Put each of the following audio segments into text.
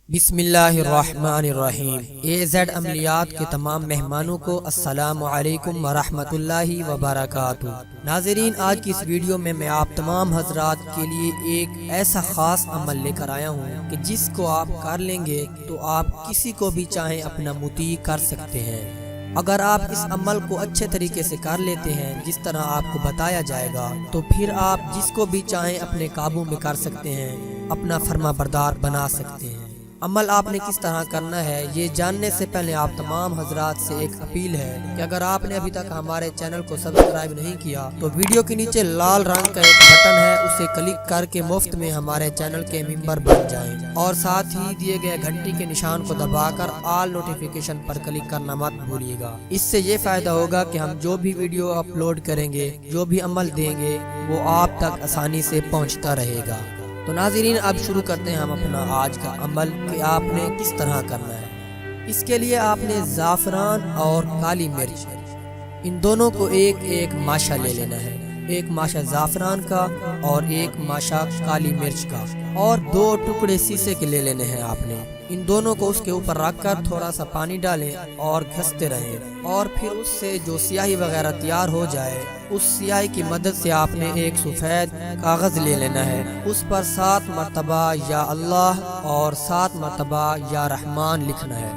بسم اللہ الرحمن الرحیم۔ AZ عملیات کے تمام مہمانوں کو السلام علیکم ورحمۃ اللہ وبرکاتہ۔ ناظرین، آج کی اس ویڈیو میں آپ تمام حضرات کے لیے ایک ایسا خاص عمل لے کر آیا ہوں کہ جس کو آپ کر لیں گے تو آپ کسی کو بھی چاہیں اپنا مطیع کر سکتے ہیں۔ اگر آپ اس عمل کو اچھے طریقے سے کر لیتے ہیں جس طرح آپ کو بتایا جائے گا تو پھر آپ جس کو بھی چاہیں اپنے قابو میں کر سکتے ہیں، اپنا فرما بردار بنا سکتے ہیں۔ عمل آپ نے کس طرح کرنا ہے یہ جاننے سے پہلے آپ تمام حضرات سے ایک اپیل ہے کہ اگر آپ نے ابھی تک ہمارے چینل کو سبسکرائب نہیں کیا تو ویڈیو کے نیچے لال رنگ کا ایک بٹن ہے، اسے کلک کر کے مفت میں ہمارے چینل کے ممبر بن جائیں، اور ساتھ ہی دیے گئے گھنٹی کے نشان کو دبا کر آل نوٹیفیکیشن پر کلک کرنا مت بھولیے گا۔ اس سے یہ فائدہ ہوگا کہ ہم جو بھی ویڈیو اپلوڈ کریں گے، جو بھی عمل دیں گے، وہ آپ تک آسانی سے پہنچتا رہے گا۔ تو ناظرین، اب شروع کرتے ہیں ہم اپنا آج کا عمل کہ آپ نے کس طرح کرنا ہے۔ اس کے لیے آپ نے زعفران اور کالی مرچ، ان دونوں کو ایک ایک ماشا لے لینا ہے، ایک ماشا زعفران کا اور ایک ماشا کالی مرچ کا، اور 2 ٹکڑے سیسے کے لے لینے ہیں آپ نے۔ ان دونوں کو اس کے اوپر رکھ کر تھوڑا سا پانی ڈالیں اور گھستے رہیں، اور پھر اس سے جو سیاہی وغیرہ تیار ہو جائے اس سیاہی کی مدد سے آپ نے ایک سفید کاغذ لے لینا ہے، اس پر 7 مرتبہ یا اللہ اور 7 مرتبہ یا رحمان لکھنا ہے۔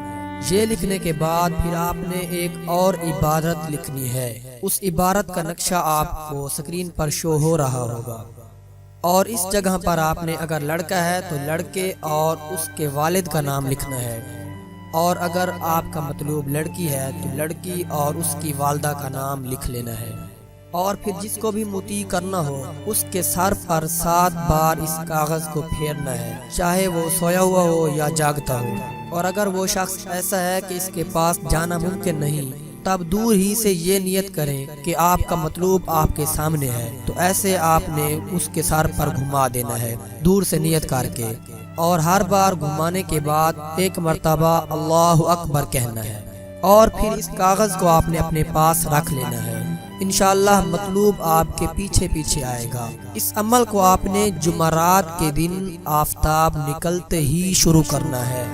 یہ لکھنے کے بعد پھر آپ نے ایک اور عبارت لکھنی ہے، اس عبارت کا نقشہ آپ کو سکرین پر شو ہو رہا ہوگا، اور اس جگہ پر آپ نے اگر لڑکا ہے تو لڑکے اور اس کے والد کا نام لکھنا ہے، اور اگر آپ کا مطلوب لڑکی ہے تو لڑکی اور اس کی والدہ کا نام لکھ لینا ہے۔ اور پھر جس کو بھی مطیع کرنا ہو اس کے سر پر 7 بار اس کاغذ کو پھیرنا ہے، چاہے وہ سویا ہوا ہو یا جاگتا ہو۔ اور اگر وہ شخص ایسا ہے کہ اس کے پاس جانا ممکن نہیں، تب دور ہی سے یہ نیت کریں کہ آپ کا مطلوب آپ کے سامنے ہے، تو ایسے آپ نے اس کے سر پر گھما دینا ہے دور سے نیت کر کے، اور ہر بار گھمانے کے بعد 1 مرتبہ اللہ اکبر کہنا ہے، اور پھر اس کاغذ کو آپ نے اپنے پاس رکھ لینا ہے۔ انشاءاللہ مطلوب آپ کے پیچھے پیچھے آئے گا۔ اس عمل کو آپ نے جمعرات کے دن آفتاب نکلتے ہی شروع کرنا ہے،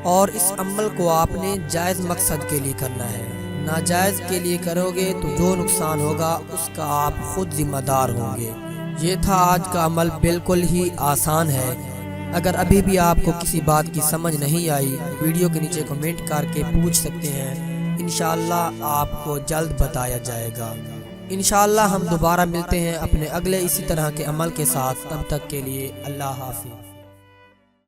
اور اس عمل کو آپ نے جائز مقصد کے لیے کرنا ہے۔ ناجائز کے لیے کرو گے تو جو نقصان ہوگا اس کا آپ خود ذمہ دار ہوں گے۔ یہ تھا آج کا عمل، بالکل ہی آسان ہے۔ اگر ابھی بھی آپ کو کسی بات کی سمجھ نہیں آئی، ویڈیو کے نیچے کمنٹ کر کے پوچھ سکتے ہیں، انشاءاللہ آپ کو جلد بتایا جائے گا۔ انشاءاللہ ہم دوبارہ ملتے ہیں اپنے اگلے اسی طرح کے عمل کے ساتھ، تب تک کے لیے اللہ حافظ۔